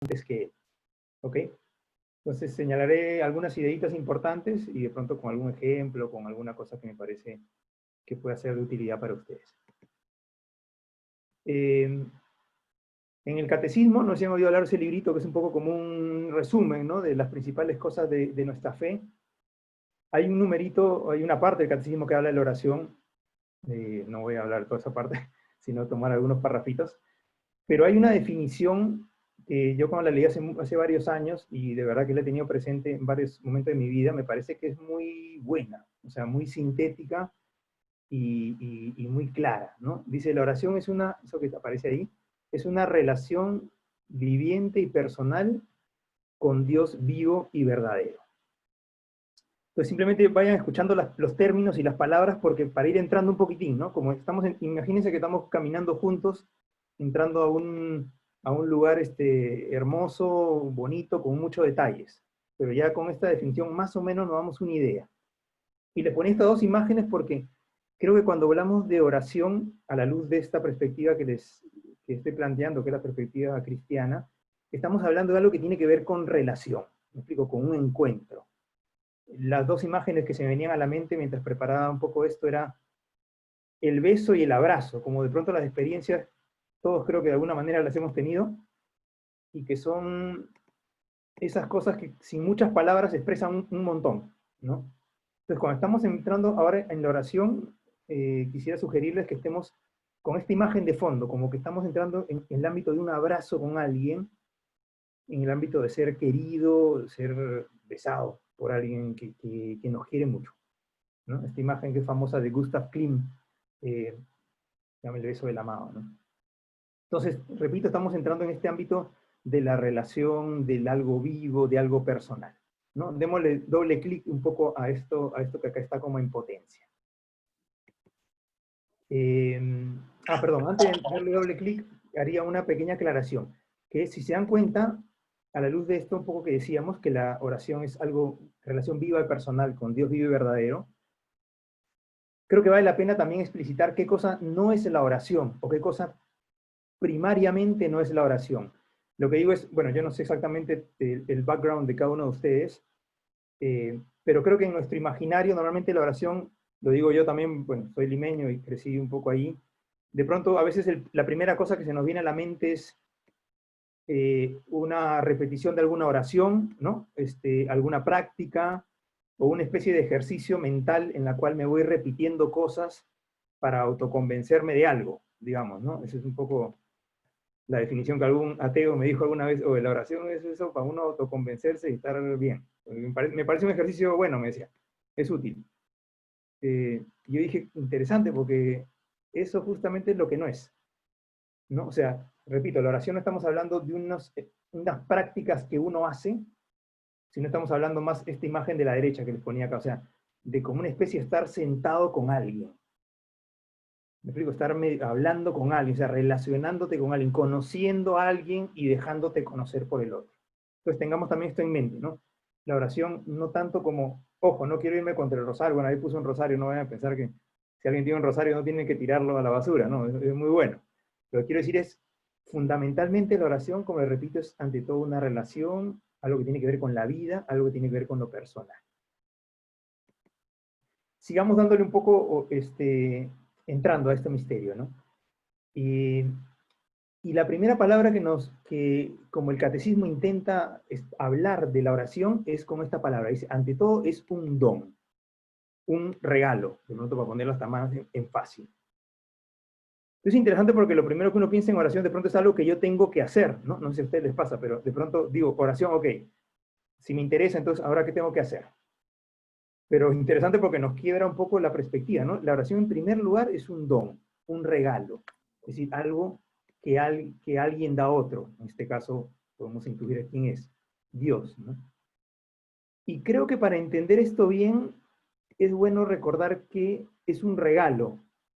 antes que él. ¿Ok? Entonces señalaré algunas ideitas importantes y de pronto con algún ejemplo, con alguna cosa que me parece que pueda ser de utilidad para ustedes. En el catecismo, no sé si han oído hablar de ese librito que es un poco como un resumen, ¿no?, de las principales cosas de nuestra fe. Hay un numerito, hay una parte del catecismo que habla de la oración. No voy a hablar de toda esa parte, sino tomar algunos parrafitos. Pero hay una definición que yo cuando la leí hace varios años, y de verdad que la he tenido presente en varios momentos de mi vida, me parece que es muy buena, o sea, muy sintética y muy clara, ¿no? Dice, la oración es una, eso que aparece ahí, es una relación viviente y personal con Dios vivo y verdadero. Entonces simplemente vayan escuchando los términos y las palabras porque para ir entrando un poquitín, ¿no? Como estamos, imagínense que estamos caminando juntos, entrando a un lugar hermoso, bonito, con muchos detalles. Pero ya con esta definición más o menos nos damos una idea. Y les ponía estas dos imágenes porque creo que cuando hablamos de oración, a la luz de esta perspectiva que estoy planteando, que es la perspectiva cristiana, estamos hablando de algo que tiene que ver con relación, me explico, con un encuentro. Las dos imágenes que se me venían a la mente mientras preparaba un poco esto era el beso y el abrazo, como de pronto las experiencias, todos creo que de alguna manera las hemos tenido, y que son esas cosas que sin muchas palabras expresan un montón, ¿no? Entonces, cuando estamos entrando ahora en la oración, quisiera sugerirles que estemos con esta imagen de fondo, como que estamos entrando en el ámbito de un abrazo con alguien, en el ámbito de ser querido, ser besado por alguien que nos quiere mucho, ¿no? Esta imagen que es famosa de Gustav Klimt, llama el beso del amado, ¿no? Entonces, repito, estamos entrando en este ámbito de la relación, del algo vivo, de algo personal, ¿no? Démosle doble clic un poco a esto que acá está como en potencia. Eh, perdón, antes de darle doble clic, haría una pequeña aclaración, que si se dan cuenta, a la luz de esto un poco que decíamos, que la oración es algo, relación viva y personal con Dios vivo y verdadero, creo que vale la pena también explicitar qué cosa no es la oración, o qué cosa primariamente no es la oración. Lo que digo es, bueno, yo no sé exactamente el background de cada uno de ustedes, pero creo que en nuestro imaginario normalmente la oración, lo digo yo también, bueno, soy limeño y crecí un poco ahí, de pronto a veces la primera cosa que se nos viene a la mente es una repetición de alguna oración, ¿no? Alguna práctica o una especie de ejercicio mental en la cual me voy repitiendo cosas para autoconvencerme de algo, digamos, ¿no? Esa es un poco la definición que algún ateo me dijo alguna vez, o la oración es eso para uno autoconvencerse y estar bien. Me parece un ejercicio bueno, me decía, es útil. Yo dije, interesante, porque eso justamente es lo que no es, ¿no? O sea, repito, la oración no estamos hablando de unas prácticas que uno hace, sino estamos hablando más esta imagen de la derecha que les ponía acá, o sea, de como una especie de estar sentado con alguien. Me explico, estar hablando con alguien, o sea, relacionándote con alguien, conociendo a alguien y dejándote conocer por el otro. Entonces tengamos también esto en mente, ¿no? La oración no tanto como, ojo, no quiero irme contra el rosario, bueno, ahí puse un rosario, no vayan a pensar que si alguien tiene un rosario no tiene que tirarlo a la basura, no, es muy bueno. Lo que quiero decir es, fundamentalmente la oración, como le repito, es ante todo una relación, algo que tiene que ver con la vida, algo que tiene que ver con lo personal. Sigamos dándole un poco, entrando a este misterio, ¿no? Y, y la primera palabra que como el catecismo intenta hablar de la oración es con esta palabra. Dice, ante todo es un don, un regalo, de pronto para ponerlo hasta más en fácil. Es interesante porque lo primero que uno piensa en oración de pronto es algo que yo tengo que hacer, ¿no? No sé si a ustedes les pasa, pero de pronto digo, oración, ok, si me interesa, entonces, ¿ahora qué tengo que hacer? Pero es interesante porque nos quiebra un poco la perspectiva, ¿no? La oración en primer lugar es un don, un regalo, es decir, algo que alguien da a otro. En este caso podemos intuir quién es, Dios, ¿no? Y creo que para entender esto bien es bueno recordar que es un regalo.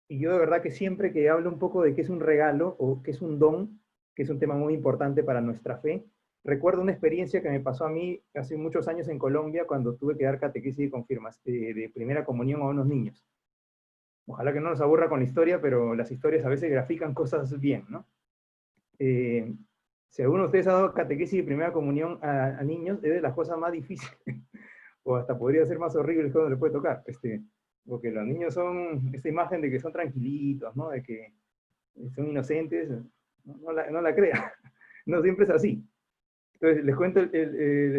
Y yo de verdad que siempre que hablo un poco de qué es un regalo o qué es un don, que es un tema muy importante para nuestra fe, recuerdo una experiencia que me pasó a mí hace muchos años en Colombia cuando tuve que dar catequesis de primera comunión a unos niños. Ojalá que no nos aburra con la historia, pero las historias a veces grafican cosas bien, ¿no? Si alguno de ustedes ha dado catequesis de primera comunión a niños, es de las cosas más difíciles, o hasta podría ser más horrible cuando le puede tocar, porque los niños son esta imagen de que son tranquilitos, ¿no? De que son inocentes, no la crea, no siempre es así. Entonces, les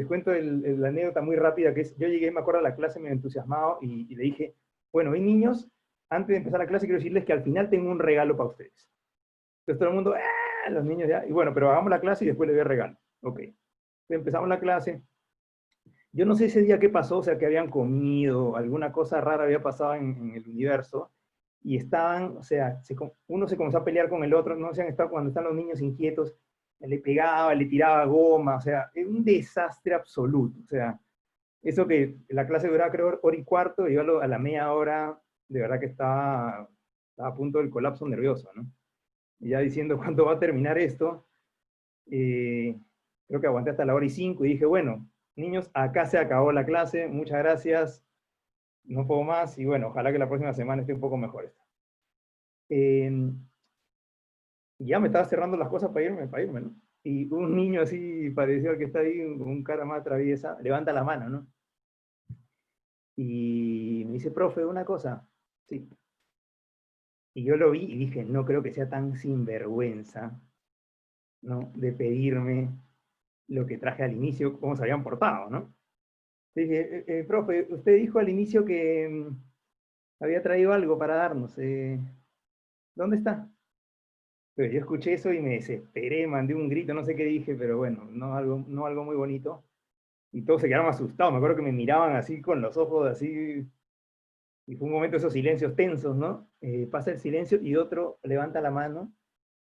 cuento la anécdota muy rápida, que es, yo llegué, me acuerdo, a la clase medio entusiasmado, y le dije, bueno, y niños, antes de empezar la clase quiero decirles que al final tengo un regalo para ustedes. Entonces todo el mundo, ¡ah! Los niños ya, y bueno, pero hagamos la clase y después les doy el regalo. Ok. Entonces empezamos la clase. Yo no sé ese día qué pasó, o sea, que habían comido, alguna cosa rara había pasado en el universo, y estaban, o sea, uno se comenzó a pelear con el otro, no sé, cuando están los niños inquietos, le pegaba, le tiraba goma, o sea, es un desastre absoluto, o sea, eso que la clase duraba creo hora y cuarto, y yo a la media hora, de verdad que estaba a punto del colapso nervioso, ¿no? Y ya diciendo cuándo va a terminar esto, eh, creo que aguanté hasta la hora y 5 y dije, bueno, niños, acá se acabó la clase, muchas gracias, no puedo más, y bueno, ojalá que la próxima semana esté un poco mejor esto. Y ya me estaba cerrando las cosas para irme, ¿no? Y un niño así, parecido al que está ahí, con un cara más traviesa, levanta la mano, ¿no? Y me dice, profe, una cosa. Sí. Y yo lo vi y dije, no creo que sea tan sinvergüenza, ¿no? De pedirme lo que traje al inicio, cómo se habían portado, ¿no? Dije, profe, usted dijo al inicio que había traído algo para darnos. ¿Dónde está? Pero yo escuché eso y me desesperé, mandé un grito, no sé qué dije, pero bueno, no algo muy bonito. Y todos se quedaron asustados. Me acuerdo que me miraban así con los ojos así. Y fue un momento de esos silencios tensos, ¿no? Pasa el silencio y otro levanta la mano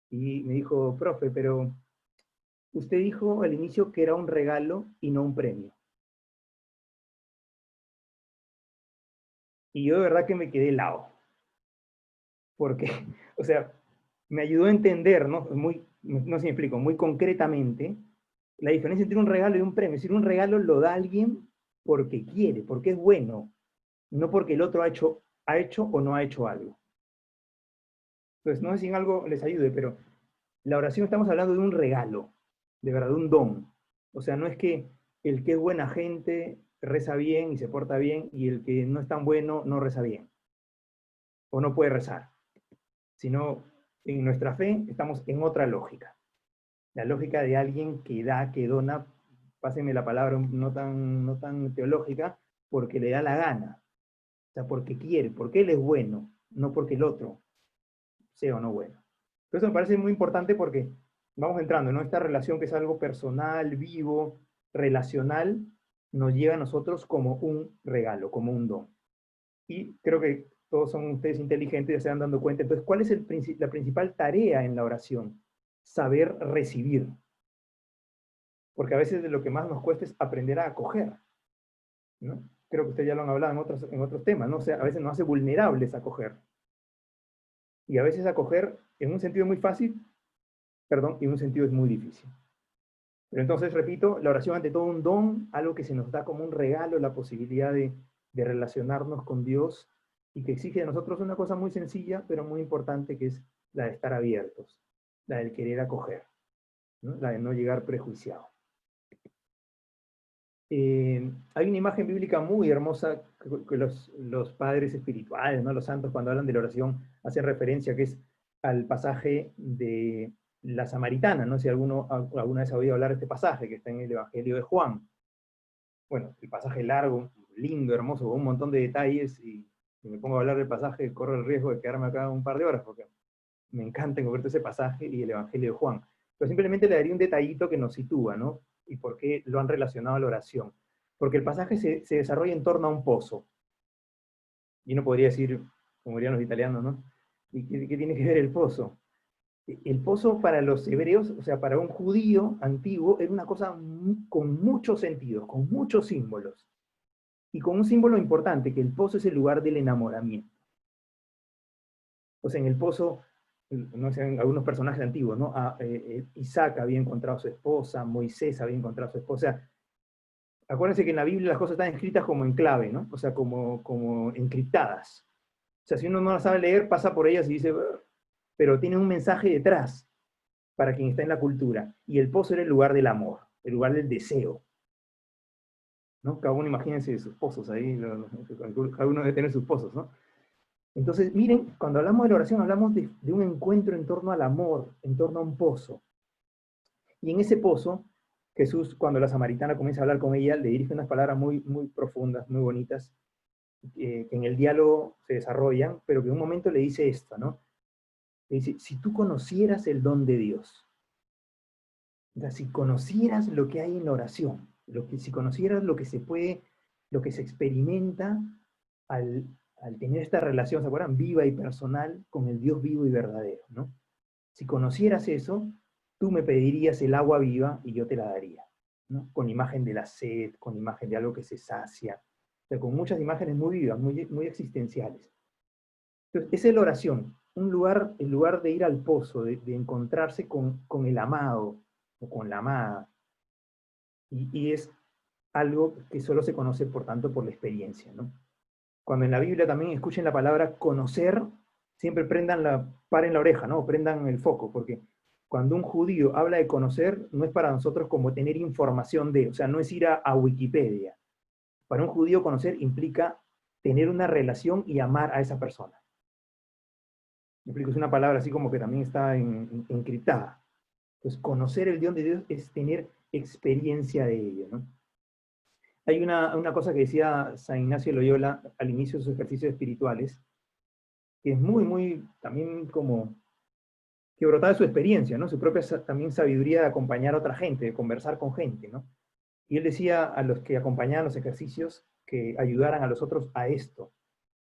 y me dijo, profe, pero usted dijo al inicio que era un regalo y no un premio. Y yo de verdad que me quedé helado. Porque, o sea, me ayudó a entender, ¿no? No sé si me explico, muy concretamente, la diferencia entre un regalo y un premio. Es decir, un regalo lo da alguien porque quiere, porque es bueno, no porque el otro ha hecho o no ha hecho algo. Entonces, no sé si en algo les ayude, pero la oración estamos hablando de un regalo, de verdad, de un don. O sea, no es que el que es buena gente reza bien y se porta bien y el que no es tan bueno no reza bien o no puede rezar, sino en nuestra fe estamos en otra lógica. La lógica de alguien que da, que dona, pásenme la palabra no tan teológica, porque le da la gana. O sea, porque quiere, porque él es bueno, no porque el otro sea o no bueno. Eso me parece muy importante porque vamos entrando, ¿no? Esta relación que es algo personal, vivo, relacional, nos llega a nosotros como un regalo, como un don. Y creo que todos son ustedes inteligentes y ya se van dando cuenta. Entonces, ¿cuál es la principal tarea en la oración? Saber recibir. Porque a veces de lo que más nos cuesta es aprender a acoger, ¿no? Creo que ustedes ya lo han hablado en otros temas, ¿no? O sea, a veces nos hace vulnerables a acoger. Y a veces acoger en un sentido muy fácil, perdón, y en un sentido es muy difícil. Pero entonces, repito, la oración ante todo un don, algo que se nos da como un regalo, la posibilidad de relacionarnos con Dios y que exige de nosotros una cosa muy sencilla, pero muy importante, que es la de estar abiertos, la del querer acoger, ¿no? La de no llegar prejuiciado. Hay una imagen bíblica muy hermosa que los padres espirituales, ¿no? Los santos, cuando hablan de la oración, hacen referencia, que es al pasaje de la Samaritana. No sé si alguna vez ha oído hablar de este pasaje, que está en el Evangelio de Juan. Bueno, el pasaje largo, lindo, hermoso, con un montón de detalles, y si me pongo a hablar del pasaje, corro el riesgo de quedarme acá un par de horas, porque me encanta en concreto ese pasaje y el Evangelio de Juan. Pero simplemente le daría un detallito que nos sitúa, ¿no? Y por qué lo han relacionado a la oración. Porque el pasaje se desarrolla en torno a un pozo. Y uno podría decir, como dirían los italianos, ¿no? ¿Y qué tiene que ver el pozo? El pozo para los hebreos, o sea, para un judío antiguo, era una cosa con muchos sentidos, con muchos símbolos. Y con un símbolo importante, que el pozo es el lugar del enamoramiento. O sea, en el pozo, no sé, algunos personajes antiguos, ¿no? Isaac había encontrado a su esposa, Moisés había encontrado a su esposa. Acuérdense que en la Biblia las cosas están escritas como en clave, ¿no? O sea, como encriptadas. O sea, si uno no las sabe leer, pasa por ellas y dice, pero tiene un mensaje detrás. para quien está en la cultura, y el pozo era el lugar del amor, el lugar del deseo, ¿no? Cada uno imagínense sus pozos ahí, cada uno debe tener sus pozos, ¿no? Entonces, miren, cuando hablamos de la oración, hablamos de un encuentro en torno al amor, en torno a un pozo. Y en ese pozo, Jesús, cuando la samaritana comienza a hablar con ella, le dirige unas palabras muy, muy profundas, muy bonitas, que en el diálogo se desarrollan, pero que en un momento le dice esto, ¿no? Le dice, si tú conocieras el don de Dios, o sea, si conocieras lo que hay en la oración, si conocieras lo que se puede, lo que se experimenta al tener esta relación, ¿se acuerdan? Viva y personal con el Dios vivo y verdadero, ¿no? Si conocieras eso, tú me pedirías el agua viva y yo te la daría, ¿no? Con imagen de la sed, con imagen de algo que se sacia, o sea, con muchas imágenes muy vivas, muy, muy existenciales. Entonces, esa es la oración, un lugar, el lugar de ir al pozo, de encontrarse con el amado o con la amada, y es algo que solo se conoce, por tanto, por la experiencia, ¿no? Cuando en la Biblia también escuchen la palabra conocer, siempre paren la oreja, ¿no? Prendan el foco, porque cuando un judío habla de conocer, no es para nosotros como tener información de, o sea, no es ir a Wikipedia. Para un judío conocer implica tener una relación y amar a esa persona. Me explico, es una palabra así como que también está encriptada. Entonces, conocer el Dios de Dios es tener experiencia de ello, ¿no? Hay una cosa que decía San Ignacio de Loyola al inicio de sus ejercicios espirituales, que es muy, muy, también como, que brotaba de su experiencia, ¿no? Su propia también sabiduría de acompañar a otra gente, de conversar con gente, ¿no? Y él decía a los que acompañaban los ejercicios que ayudaran a los otros a esto,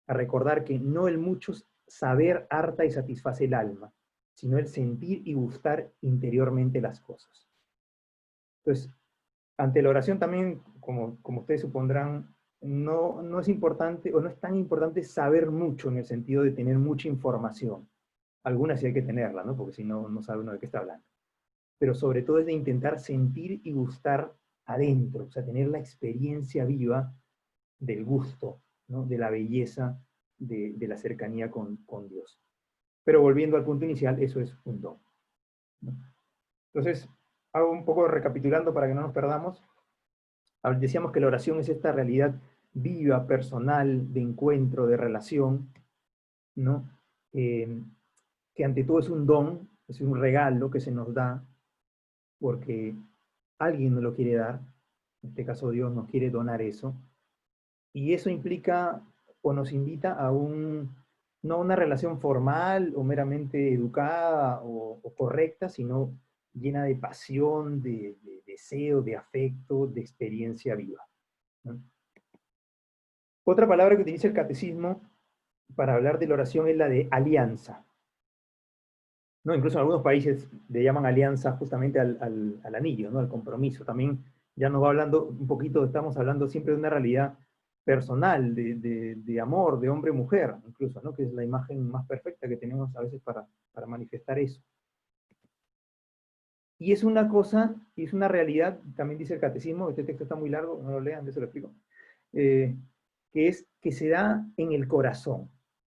a recordar que no el mucho saber harta y satisface el alma, sino el sentir y gustar interiormente las cosas. Entonces, ante la oración también, como ustedes supondrán, no es importante o no es tan importante saber mucho en el sentido de tener mucha información. Algunas sí hay que tenerla, ¿no? Porque si no, no sabe uno de qué está hablando. Pero sobre todo es de intentar sentir y gustar adentro, o sea, tener la experiencia viva del gusto, ¿no? De la belleza, de la cercanía con Dios. Pero volviendo al punto inicial, eso es un don, ¿no? Entonces, hago un poco recapitulando para que no nos perdamos. Decíamos que la oración es esta realidad viva, personal, de encuentro, de relación, ¿no? Que ante todo es un don, es un regalo que se nos da porque alguien nos lo quiere dar, en este caso Dios nos quiere donar eso, y eso implica o nos invita a no a una relación formal o meramente educada o correcta, sino llena de pasión, de deseo, de afecto, de experiencia viva, ¿no? Otra palabra que utiliza el catecismo para hablar de la oración es la de alianza, ¿no? Incluso en algunos países le llaman alianza justamente al anillo, ¿no? Al compromiso. También ya nos va hablando un poquito, estamos hablando siempre de una realidad personal, de amor, de hombre-mujer, incluso, ¿no? Que es la imagen más perfecta que tenemos a veces para manifestar eso. Y es una cosa, y es una realidad, también dice el catecismo, este texto está muy largo, no lo lean, de eso lo explico, que es que se da en el corazón.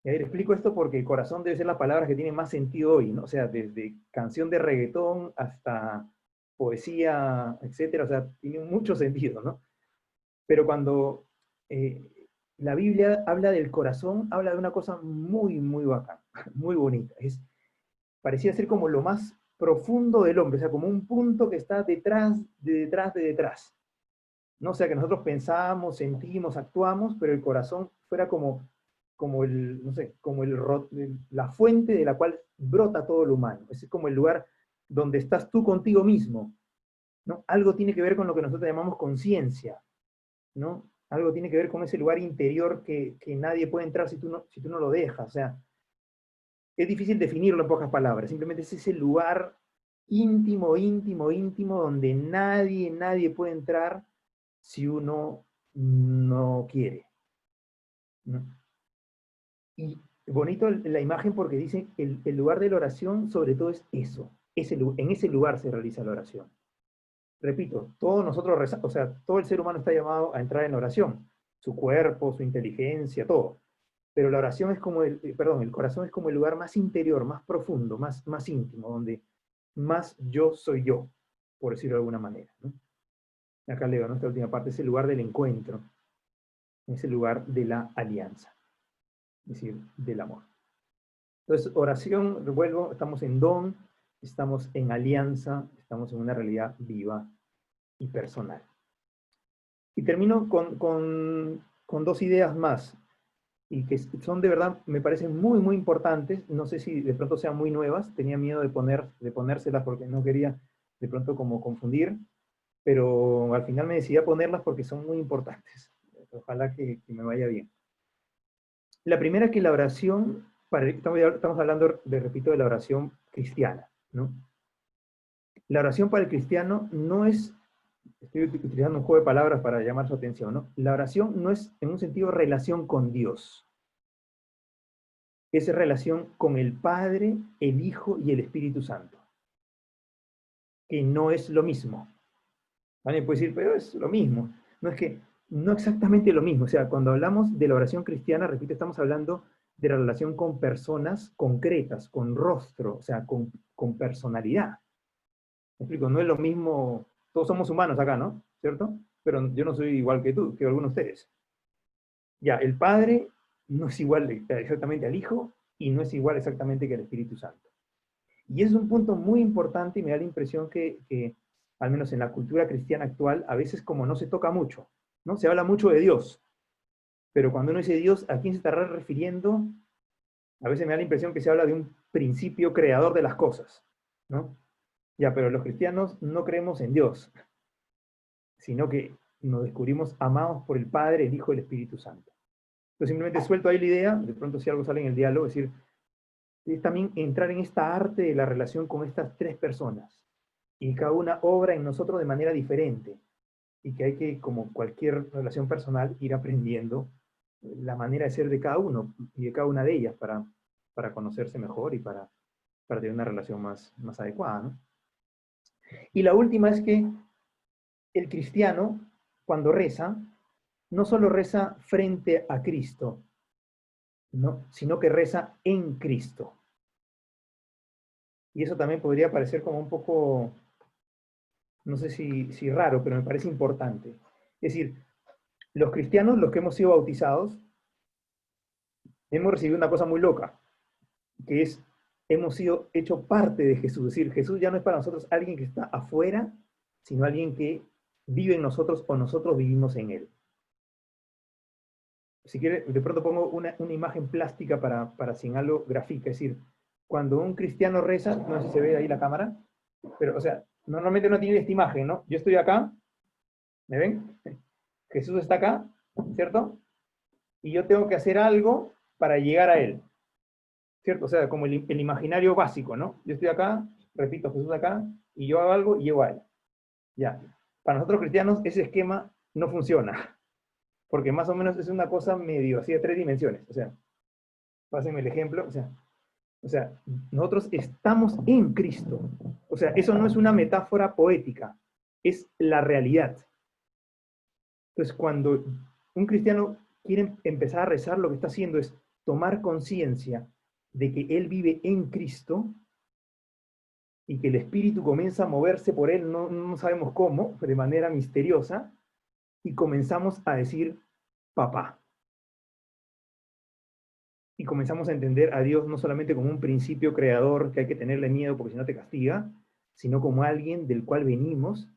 Y ahí le explico esto porque el corazón debe ser la palabra que tiene más sentido hoy, ¿no? O sea, desde canción de reggaetón hasta poesía, etcétera, o sea, tiene mucho sentido, ¿no? Pero cuando eh, la Biblia habla del corazón, habla de una cosa muy, muy bacana, muy bonita. Parecía ser como lo más profundo del hombre, o sea, como un punto que está detrás, de detrás, de detrás. ¿No? O sea, que nosotros pensamos, sentimos, actuamos, pero el corazón fuera como el, no sé, como la fuente de la cual brota todo lo humano. Es como el lugar donde estás tú contigo mismo, ¿no? Algo tiene que ver con lo que nosotros llamamos conciencia, ¿no? Algo tiene que ver con ese lugar interior que nadie puede entrar si tú no lo dejas. O sea, es difícil definirlo en pocas palabras. Simplemente es ese lugar íntimo, íntimo, íntimo, donde nadie puede entrar si uno no quiere, ¿no? Y bonito la imagen porque dice que el lugar de la oración sobre todo es eso, en ese lugar se realiza la oración. Repito, todos nosotros rezamos, o sea, todo el ser humano está llamado a entrar en la oración, su cuerpo, su inteligencia, todo. Pero la oración es como el corazón es como el lugar más interior, más profundo, más íntimo, donde más yo soy yo, por decirlo de alguna manera, ¿no? Acá leo, ¿no? Esta última parte es el lugar del encuentro, es el lugar de la alianza, es decir, del amor. Entonces, oración, revuelvo, estamos en don, estamos en alianza, estamos en una realidad viva y personal. Y termino con dos ideas más, y que son de verdad, me parecen muy, muy importantes. No sé si de pronto sean muy nuevas, tenía miedo de ponérselas porque no quería de pronto como confundir, pero al final me decidí a ponerlas porque son muy importantes. Ojalá que me vaya bien. La primera es que la oración, estamos hablando, de, repito, de la oración cristiana, ¿no? La oración para el cristiano no es, estoy utilizando un juego de palabras para llamar su atención, ¿no? La oración no es, en un sentido, relación con Dios. Es relación con el Padre, el Hijo y el Espíritu Santo. Que no es lo mismo. ¿Vale? Puede decir, pero es lo mismo. No es que, no exactamente lo mismo. O sea, cuando hablamos de la oración cristiana, repito, estamos hablando de la relación con personas concretas, con rostro, o sea, con personalidad. ¿Me explico? No es lo mismo, todos somos humanos acá, ¿no? ¿Cierto? Pero yo no soy igual que tú, que algunos de ustedes. Ya, el Padre no es igual exactamente al Hijo y no es igual exactamente que al Espíritu Santo. Y es un punto muy importante y me da la impresión que, al menos en la cultura cristiana actual, a veces como no se toca mucho, ¿no? Se habla mucho de Dios, pero cuando uno dice Dios, ¿a quién se estará refiriendo? A veces me da la impresión que se habla de un principio creador de las cosas, ¿no? Ya, pero los cristianos no creemos en Dios, sino que nos descubrimos amados por el Padre, el Hijo y el Espíritu Santo. Entonces simplemente suelto ahí la idea, de pronto si algo sale en el diálogo, es decir, es también entrar en esta arte de la relación con estas tres personas, y cada una obra en nosotros de manera diferente, y que hay que, como cualquier relación personal, ir aprendiendo la manera de ser de cada uno y de cada una de ellas para conocerse mejor y para tener una relación más adecuada, ¿no? Y la última es que el cristiano, cuando reza, no solo reza frente a Cristo, ¿no? Sino que reza en Cristo. Y eso también podría parecer como un poco, no sé si raro, pero me parece importante. Es decir, los cristianos, los que hemos sido bautizados, hemos recibido una cosa muy loca, que es, hemos sido hecho parte de Jesús. Es decir, Jesús ya no es para nosotros alguien que está afuera, sino alguien que vive en nosotros o nosotros vivimos en él. Si quiere, de pronto pongo una imagen plástica para si en algo grafica. Es decir, cuando un cristiano reza, no sé si se ve ahí la cámara, pero, o sea, normalmente no tiene esta imagen, ¿no? Yo estoy acá, ¿me ven? Jesús está acá, ¿cierto? Y yo tengo que hacer algo para llegar a él, ¿cierto? O sea, como el imaginario básico, ¿no? Yo estoy acá, repito, Jesús acá, y yo hago algo y llego a él. Ya. Para nosotros cristianos ese esquema no funciona, porque más o menos es una cosa medio así de tres dimensiones. O sea, pásenme el ejemplo, o sea, nosotros estamos en Cristo. O sea, eso no es una metáfora poética, es la realidad. Entonces, cuando un cristiano quiere empezar a rezar, lo que está haciendo es tomar conciencia de que él vive en Cristo y que el Espíritu comienza a moverse por él, no sabemos cómo, de manera misteriosa, y comenzamos a decir, papá. Y comenzamos a entender a Dios no solamente como un principio creador que hay que tenerle miedo porque si no te castiga, sino como alguien del cual venimos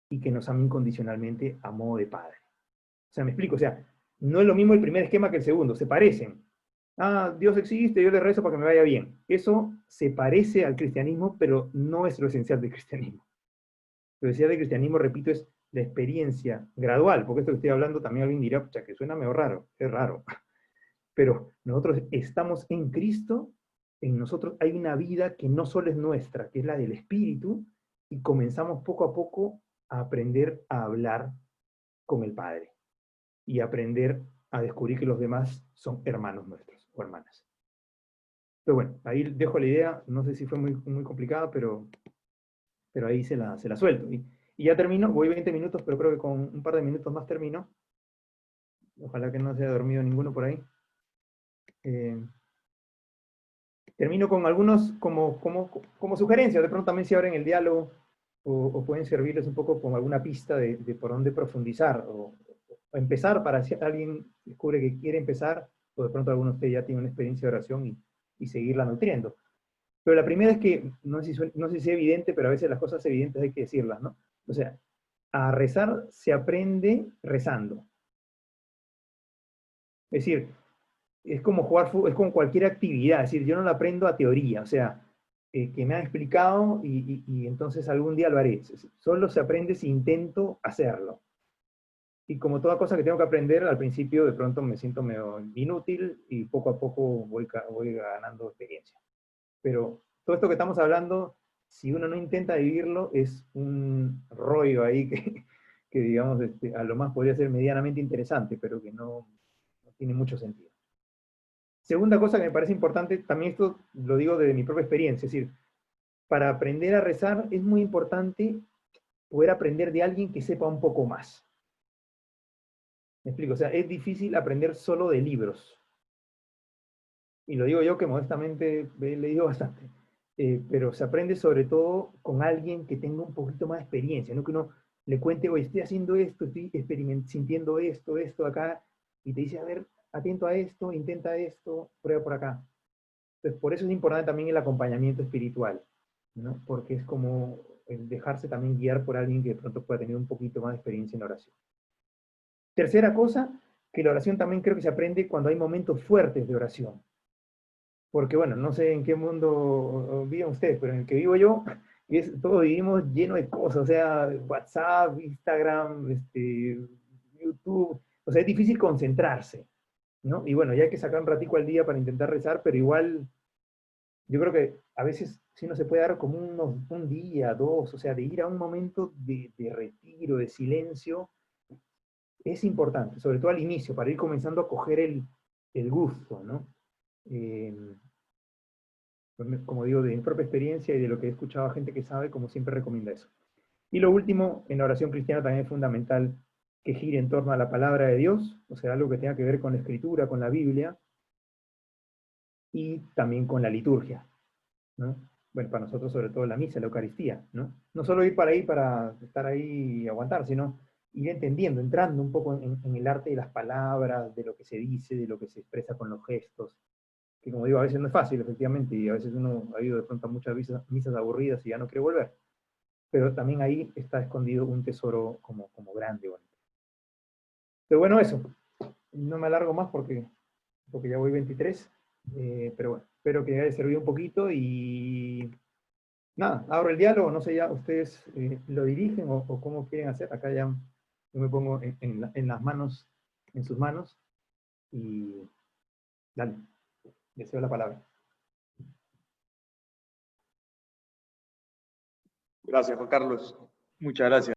y que nos ama incondicionalmente a modo de padre. O sea, me explico, o sea, no es lo mismo el primer esquema que el segundo, se parecen. Ah, Dios existe, yo le rezo para que me vaya bien. Eso se parece al cristianismo, pero no es lo esencial del cristianismo. Lo esencial del cristianismo, repito, es la experiencia gradual, porque esto que estoy hablando también alguien dirá, pucha, que suena medio raro, es raro. Pero nosotros estamos en Cristo, en nosotros hay una vida que no solo es nuestra, que es la del Espíritu, y comenzamos poco a poco a aprender a hablar con el Padre y aprender a descubrir que los demás son hermanos nuestros o hermanas. Pero bueno, ahí dejo la idea, no sé si fue muy complicada, pero ahí se la suelto. Y ya termino, voy 20 minutos, pero creo que con un par de minutos más termino. Ojalá que no se haya dormido ninguno por ahí. Termino con algunos como sugerencias, de pronto también se abren el diálogo o pueden servirles un poco como alguna pista de por dónde profundizar o empezar para si alguien descubre que quiere empezar o de pronto alguno de ustedes ya tiene una experiencia de oración y seguirla nutriendo. Pero la primera es que, no sé si es evidente, pero a veces las cosas evidentes hay que decirlas, ¿no? O sea, a rezar se aprende rezando. Es decir, es como jugar fútbol, es como cualquier actividad, es decir, yo no la aprendo a teoría, o sea, que me han explicado y entonces algún día lo haré. Solo se aprende si intento hacerlo. Y como toda cosa que tengo que aprender, al principio de pronto me siento medio inútil y poco a poco voy ganando experiencia. Pero todo esto que estamos hablando, si uno no intenta vivirlo, es un rollo ahí que digamos, a lo más podría ser medianamente interesante, pero que no tiene mucho sentido. Segunda cosa que me parece importante, también esto lo digo desde mi propia experiencia, es decir, para aprender a rezar es muy importante poder aprender de alguien que sepa un poco más. Me explico, o sea, es difícil aprender solo de libros. Y lo digo yo que modestamente he leído bastante. Pero se aprende sobre todo con alguien que tenga un poquito más de experiencia, no que uno le cuente, oye, estoy haciendo esto, estoy sintiendo esto acá, y te dice, a ver, atento a esto, intenta esto, prueba por acá. Entonces, por eso es importante también el acompañamiento espiritual, ¿no? Porque es como el dejarse también guiar por alguien que de pronto pueda tener un poquito más de experiencia en la oración. Tercera cosa, que la oración también creo que se aprende cuando hay momentos fuertes de oración. Porque bueno, no sé en qué mundo viven ustedes, pero en el que vivo yo, todos vivimos lleno de cosas, o sea, WhatsApp, Instagram, YouTube, o sea, es difícil concentrarse, ¿no? Y bueno, ya hay que sacar un ratico al día para intentar rezar, pero igual yo creo que a veces sí no se puede dar como un día, dos, o sea, de ir a un momento de retiro, de silencio, es importante, sobre todo al inicio, para ir comenzando a coger el gusto, ¿no? Eh, como digo, de mi propia experiencia y de lo que he escuchado a gente que sabe, como siempre recomienda eso. Y lo último, en la oración cristiana también es fundamental que gire en torno a la palabra de Dios, o sea, algo que tenga que ver con la escritura, con la Biblia, y también con la liturgia, ¿no? Bueno, para nosotros sobre todo la misa, la Eucaristía, ¿no? No solo ir para ahí para estar ahí y aguantar, sino ir entendiendo, entrando un poco en el arte de las palabras, de lo que se dice, de lo que se expresa con los gestos, que como digo, a veces no es fácil, efectivamente, y a veces uno ha ido de pronto a muchas misas aburridas y ya no quiere volver, pero también ahí está escondido un tesoro como grande, bonito. Pero bueno, eso, no me alargo más porque ya voy 23, pero bueno, espero que haya servido un poquito y nada, abro el diálogo, no sé ya ustedes lo dirigen o cómo quieren hacer, acá ya yo me pongo en las manos, en sus manos y dale, deseo la palabra. Gracias, Juan Carlos. Muchas gracias.